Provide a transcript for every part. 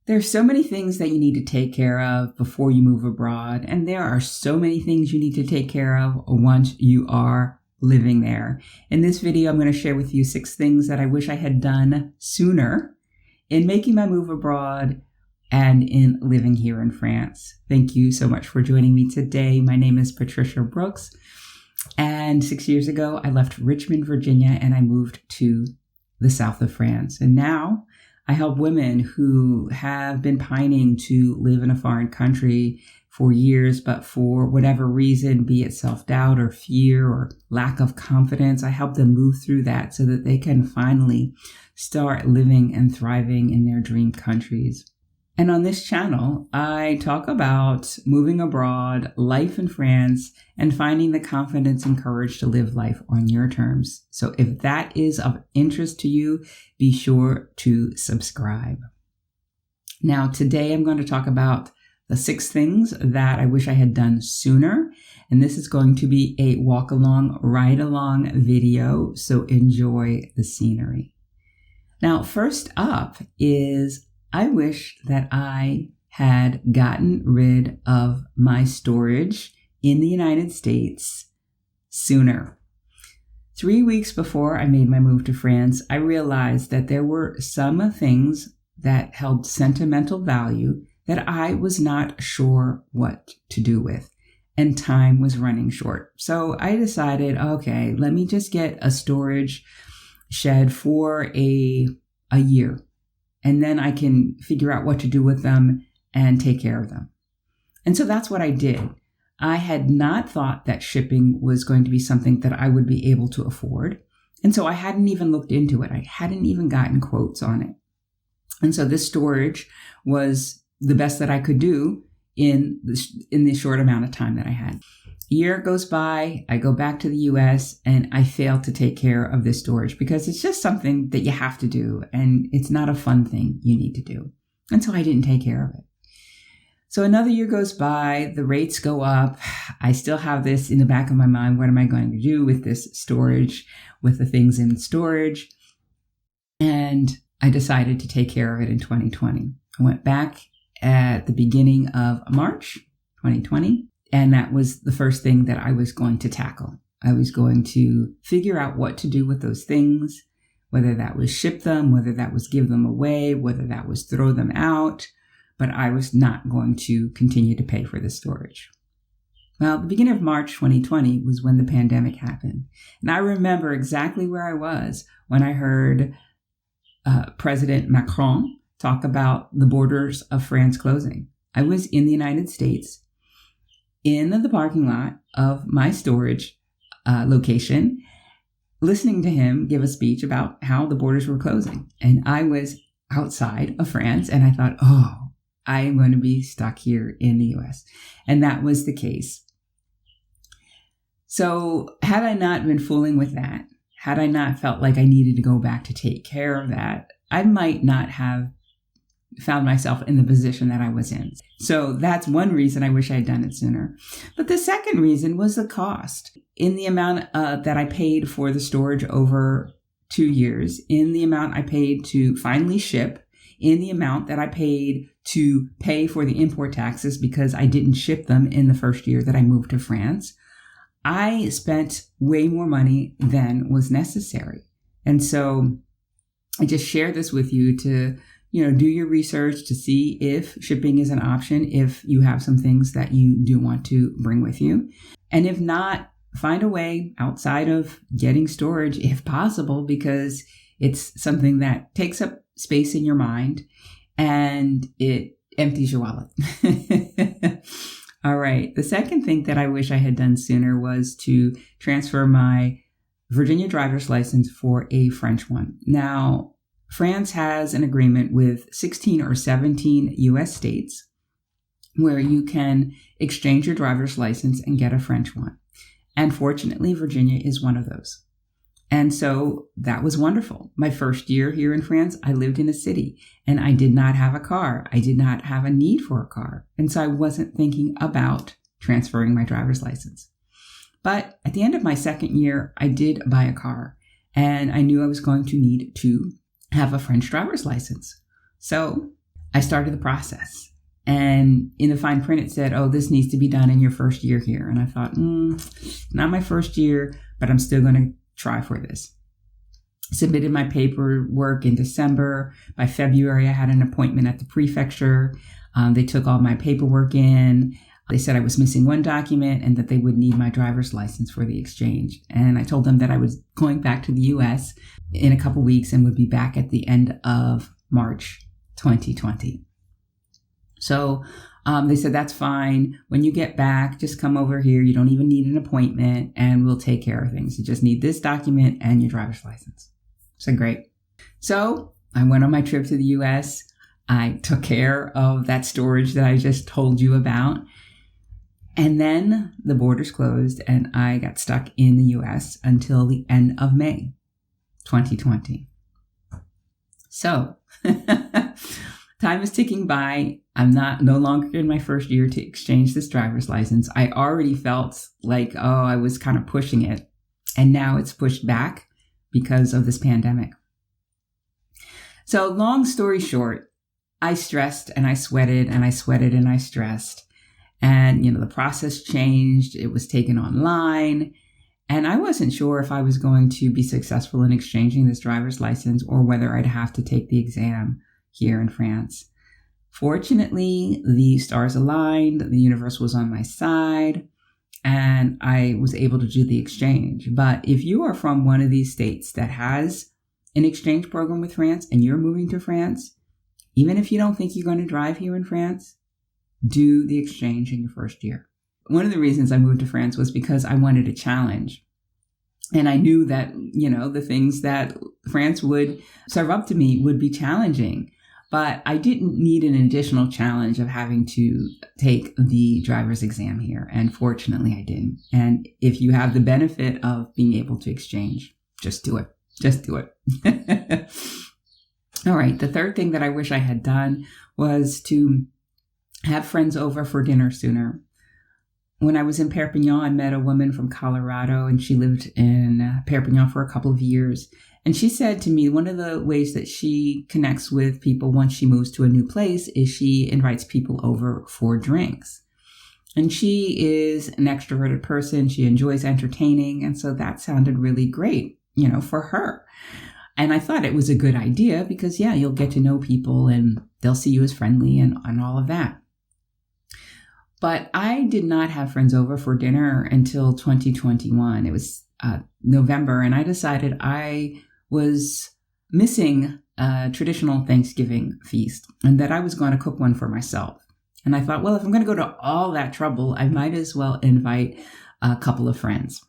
There's so many things that you need to take care of before you move abroad, and there are so many things you need to take care of once you are living there. In this video, I'm going to share with you 6 things that I wish I had done sooner in making my move abroad and in living here in France. Thank you so much for joining me today. My name is Patricia Brooks, and 6 years ago, I left Richmond, Virginia, and I moved to the south of France. And now I help women who have been pining to live in a foreign country for years, but for whatever reason, be it self-doubt or fear or lack of confidence, I help them move through that so that they can finally start living and thriving in their dream countries. And on this channel, I talk about moving abroad, life in France, and finding the confidence and courage to live life on your terms. So if that is of interest to you, be sure to subscribe. Now, today I'm going to talk about the 6 things that I wish I had done sooner. And this is going to be a walk along, ride along video. So enjoy the scenery. Now, first up is I wish that I had gotten rid of my storage in the United States sooner. 3 weeks before I made my move to France, I realized that there were some things that held sentimental value that I was not sure what to do with, and time was running short. So I decided, okay, let me just get a storage shed for a year. And then I can figure out what to do with them and take care of them. And so that's what I did. I had not thought that shipping was going to be something that I would be able to afford. And so I hadn't even looked into it. I hadn't even gotten quotes on it. And so this storage was the best that I could do in the short amount of time that I had. A year goes by, I go back to the US, and I fail to take care of this storage because it's just something that you have to do, and it's not a fun thing you need to do. And so I didn't take care of it. So another year goes by, the rates go up. I still have this in the back of my mind. What am I going to do with this storage, with the things in storage? And I decided to take care of it in 2020. I went back at the beginning of March 2020. And that was the first thing that I was going to tackle. I was going to figure out what to do with those things, whether that was ship them, whether that was give them away, whether that was throw them out. But I was not going to continue to pay for the storage. Well, the beginning of March 2020 was when the pandemic happened. And I remember exactly where I was when I heard President Macron talk about the borders of France closing. I was in the United States, in the parking lot of my storage location, listening to him give a speech about how the borders were closing. And I was outside of France, and I thought, oh, I am going to be stuck here in the US. And that was the case. So had I not been fooling with that, had I not felt like I needed to go back to take care of that, I might not have found myself in the position that I was in. So that's one reason I wish I had done it sooner. But the second reason was the cost. In the amount that I paid for the storage over 2 years, in the amount I paid to finally ship, in the amount that I paid to pay for the import taxes because I didn't ship them in the first year that I moved to France, I spent way more money than was necessary. And so I just share this with you to do your research to see if shipping is an option, if you have some things that you do want to bring with you. And if not, find a way outside of getting storage if possible, because it's something that takes up space in your mind and it empties your wallet. All right. The second thing that I wish I had done sooner was to transfer my Virginia driver's license for a French one. Now, France has an agreement with 16 or 17 U.S. states where you can exchange your driver's license and get a French one. And fortunately, Virginia is one of those. And so that was wonderful. My first year here in France, I lived in a city and I did not have a car. I did not have a need for a car. And so I wasn't thinking about transferring my driver's license. But at the end of my second year, I did buy a car and I knew I was going to need to have a French driver's license. So I started the process. And in the fine print, it said, oh, this needs to be done in your first year here. And I thought, not my first year, but I'm still going to try for this. Submitted my paperwork in December. By February, I had an appointment at the prefecture. They took all my paperwork in. They said I was missing one document and that they would need my driver's license for the exchange. And I told them that I was going back to the U.S. in a couple weeks and would be back at the end of March 2020. So they said, that's fine. When you get back, just come over here. You don't even need an appointment and we'll take care of things. You just need this document and your driver's license. I said, great. So I went on my trip to the U.S. I took care of that storage that I just told you about. And then the borders closed and I got stuck in the U.S. until the end of May 2020. So time is ticking by. I'm no longer in my first year to exchange this driver's license. I already felt like, I was kind of pushing it. And now it's pushed back because of this pandemic. So long story short, I stressed and I sweated and I sweated and I stressed. And, the process changed. It was taken online. And I wasn't sure if I was going to be successful in exchanging this driver's license or whether I'd have to take the exam here in France. Fortunately, the stars aligned. The universe was on my side. And I was able to do the exchange. But if you are from one of these states that has an exchange program with France and you're moving to France, even if you don't think you're going to drive here in France, do the exchange in your first year. One of the reasons I moved to France was because I wanted a challenge. And I knew that, the things that France would serve up to me would be challenging. But I didn't need an additional challenge of having to take the driver's exam here. And fortunately, I didn't. And if you have the benefit of being able to exchange, just do it. Just do it. All right. The third thing that I wish I had done was to have friends over for dinner sooner. When I was in Perpignan, I met a woman from Colorado, and she lived in Perpignan for a couple of years. And she said to me, one of the ways that she connects with people once she moves to a new place is she invites people over for drinks. And she is an extroverted person. She enjoys entertaining. And so that sounded really great, for her. And I thought it was a good idea because, you'll get to know people and they'll see you as friendly and all of that. But I did not have friends over for dinner until 2021. It was November, and I decided I was missing a traditional Thanksgiving feast and that I was going to cook one for myself. And I thought, well, if I'm going to go to all that trouble, I might as well invite a couple of friends.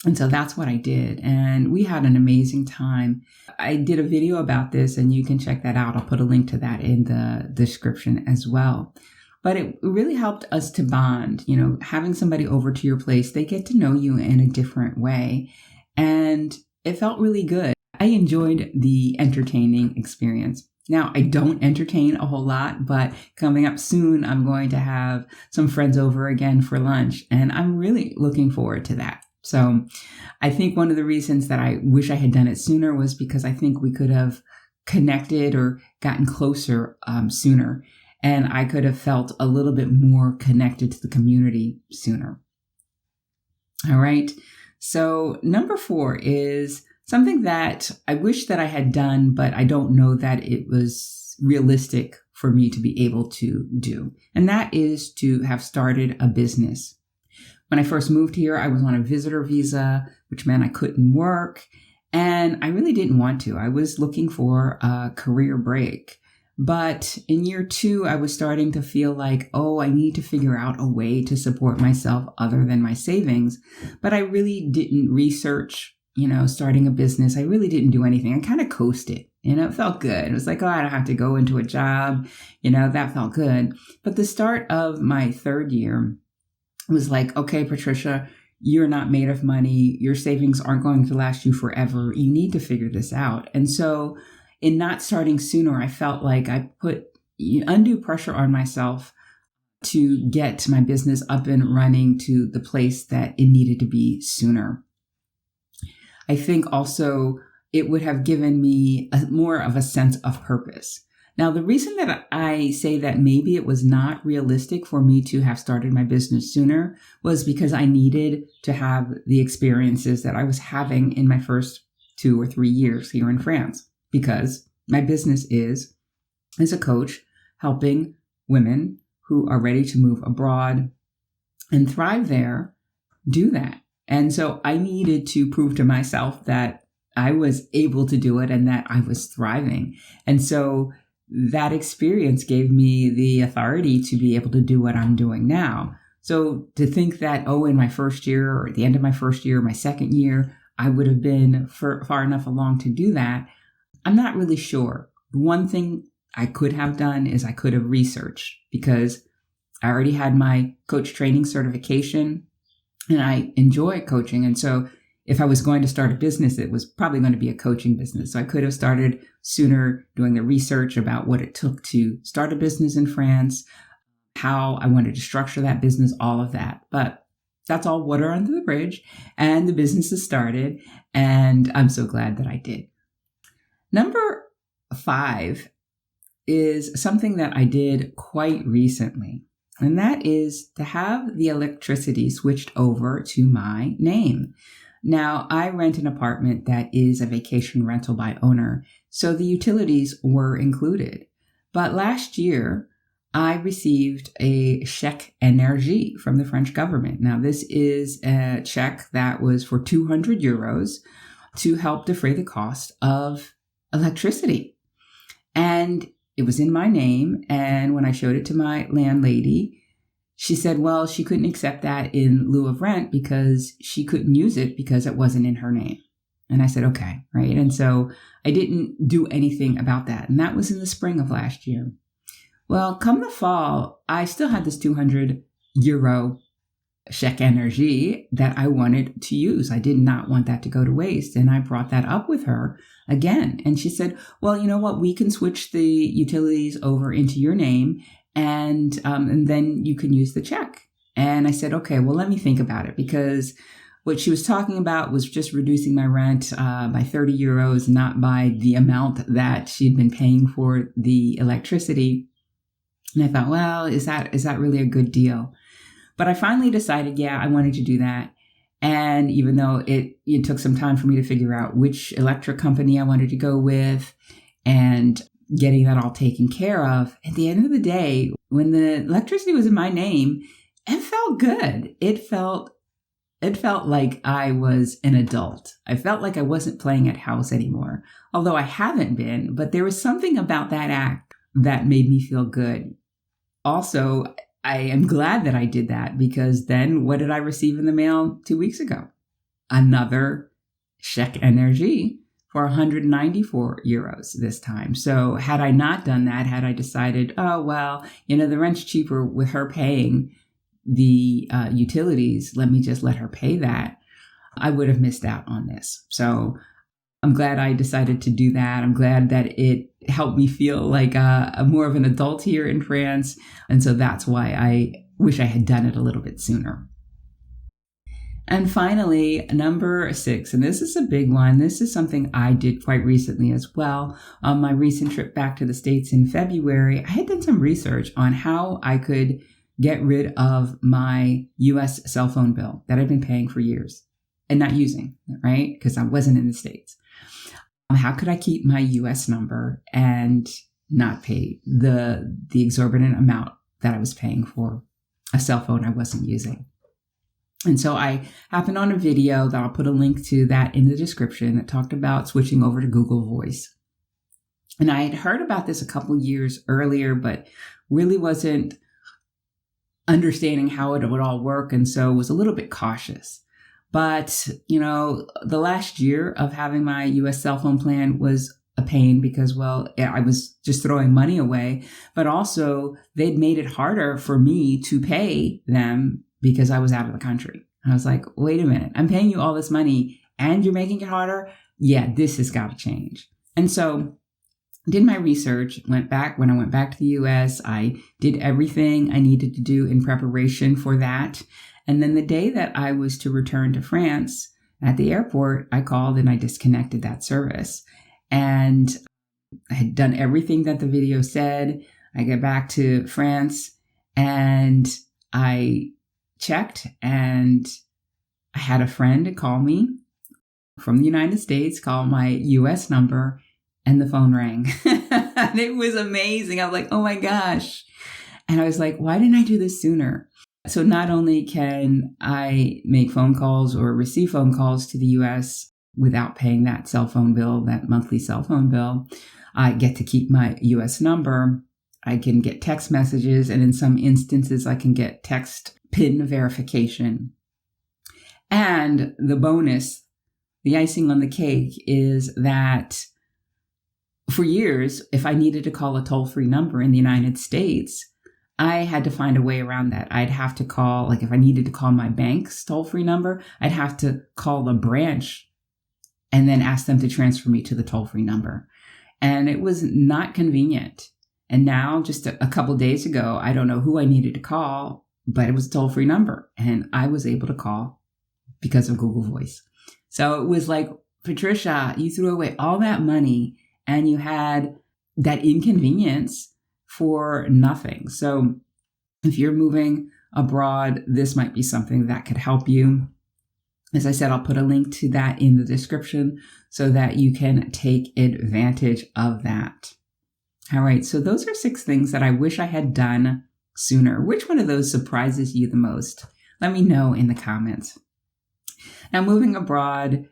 And so that's what I did. And we had an amazing time. I did a video about this, and you can check that out. I'll put a link to that in the description as well. But it really helped us to bond, having somebody over to your place. They get to know you in a different way. And it felt really good. I enjoyed the entertaining experience. Now, I don't entertain a whole lot, but coming up soon, I'm going to have some friends over again for lunch. And I'm really looking forward to that. So I think one of the reasons that I wish I had done it sooner was because I think we could have connected or gotten closer sooner. And I could have felt a little bit more connected to the community sooner. All right. So number 4 is something that I wish that I had done, but I don't know that it was realistic for me to be able to do. And that is to have started a business. When I first moved here, I was on a visitor visa, which meant I couldn't work. And I really didn't want to. I was looking for a career break. But in year 2, I was starting to feel like, I need to figure out a way to support myself other than my savings. But I really didn't research, starting a business. I really didn't do anything. I kind of coasted, it felt good. It was like, I don't have to go into a job. That felt good. But the start of my 3rd year was like, okay, Patricia, you're not made of money. Your savings aren't going to last you forever. You need to figure this out. And so in not starting sooner, I felt like I put undue pressure on myself to get my business up and running to the place that it needed to be sooner. I think also it would have given me more of a sense of purpose. Now, the reason that I say that maybe it was not realistic for me to have started my business sooner was because I needed to have the experiences that I was having in my first 2 or 3 years here in France, because my business is as a coach helping women who are ready to move abroad and thrive there do that. And so I needed to prove to myself that I was able to do it and that I was thriving. And so that experience gave me the authority to be able to do what I'm doing now. So to think that, in my first year or at the end of my first year, my second year, I would have been far enough along to do that, I'm not really sure. One thing I could have done is I could have researched, because I already had my coach training certification and I enjoy coaching. And so if I was going to start a business, it was probably going to be a coaching business. So I could have started sooner doing the research about what it took to start a business in France, how I wanted to structure that business, all of that. But that's all water under the bridge, and the business has started, and I'm so glad that I did. Number 5 is something that I did quite recently, and that is to have the electricity switched over to my name. Now, I rent an apartment that is a vacation rental by owner, so the utilities were included. But last year, I received a chèque énergie from the French government. Now, this is a check that was for 200 euros to help defray the cost of electricity. And it was in my name. And when I showed it to my landlady, she said, well, she couldn't accept that in lieu of rent because she couldn't use it because it wasn't in her name. And I said, okay, right? And so I didn't do anything about that. And that was in the spring of last year. Well, come the fall, I still had this 200 euro chèque énergie that I wanted to use. I did not want that to go to waste. And I brought that up with her again. And she said, well, you know what? We can switch the utilities over into your name, and then you can use the check. And I said, okay, well, let me think about it, because what she was talking about was just reducing my rent by 30 euros, not by the amount that she'd been paying for the electricity. And I thought, well, is that really a good deal? But I finally decided, yeah, I wanted to do that. And even though it took some time for me to figure out which electric company I wanted to go with and getting that all taken care of, at the end of the day, when the electricity was in my name, it felt good. It felt like I was an adult. I felt like I wasn't playing at house anymore, although I haven't been, but there was something about that act that made me feel good. Also, I am glad that I did that, because then what did I receive in the mail 2 weeks ago? Another chèque énergie for 194 euros this time. So had I not done that, had I decided, oh, well, the rent's cheaper with her paying the utilities, let me just let her pay that, I would have missed out on this. So I'm glad I decided to do that. I'm glad that it helped me feel like a more of an adult here in France. And so that's why I wish I had done it a little bit sooner. And finally, number 6, and this is a big one. This is something I did quite recently as well. On my recent trip back to the States in February, I had done some research on how I could get rid of my US cell phone bill that I've been paying for years and not using, right? Because I wasn't in the States. How could I keep my US number and not pay the exorbitant amount that I was paying for a cell phone I wasn't using? And so I happened on a video that I'll put a link to that in the description that talked about switching over to Google Voice. And I had heard about this a couple years earlier, but really wasn't understanding how it would all work. And so was a little bit cautious. But, the last year of having my US cell phone plan was a pain because, well, I was just throwing money away, but also they'd made it harder for me to pay them because I was out of the country. I was like, wait a minute, I'm paying you all this money and you're making it harder? Yeah, this has got to change. And so did my research, when I went back to the US, I did everything I needed to do in preparation for that. And then the day that I was to return to France at the airport, I called and I disconnected that service. And I had done everything that the video said. I get back to France and I checked, and I had a friend call me from the United States, call my US number, and the phone rang. And it was amazing. I was like, oh my gosh. And I was like, why didn't I do this sooner? So not only can I make phone calls or receive phone calls to the US without paying that cell phone bill, that monthly cell phone bill, I get to keep my US number. I can get text messages, and in some instances, I can get text PIN verification. And the bonus, the icing on the cake, is that for years, if I needed to call a toll-free number in the United States, I had to find a way around that. I'd have to call, like if I needed to call my bank's toll-free number, I'd have to call the branch and then ask them to transfer me to the toll-free number. And it was not convenient. And now, just a couple days ago, I don't know who I needed to call, but it was a toll-free number. And I was able to call because of Google Voice. So it was like, Patricia, you threw away all that money and you had that inconvenience for nothing. So if you're moving abroad, this might be something that could help you. As I said, I'll put a link to that in the description so that you can take advantage of that. All right, so those are 6 things that I wish I had done sooner. Which one of those surprises you the most? Let me know in the comments. Now, moving abroad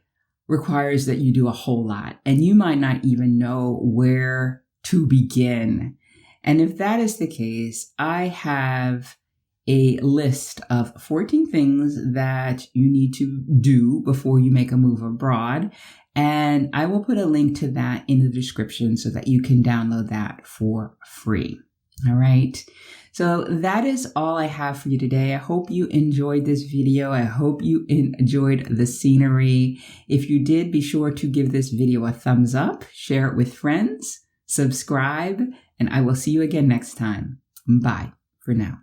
requires that you do a whole lot, and you might not even know where to begin. And if that is the case, I have a list of 14 things that you need to do before you make a move abroad. And I will put a link to that in the description so that you can download that for free. All right. So that is all I have for you today. I hope you enjoyed this video. I hope you enjoyed the scenery. If you did, be sure to give this video a thumbs up, share it with friends, subscribe, and I will see you again next time. Bye for now.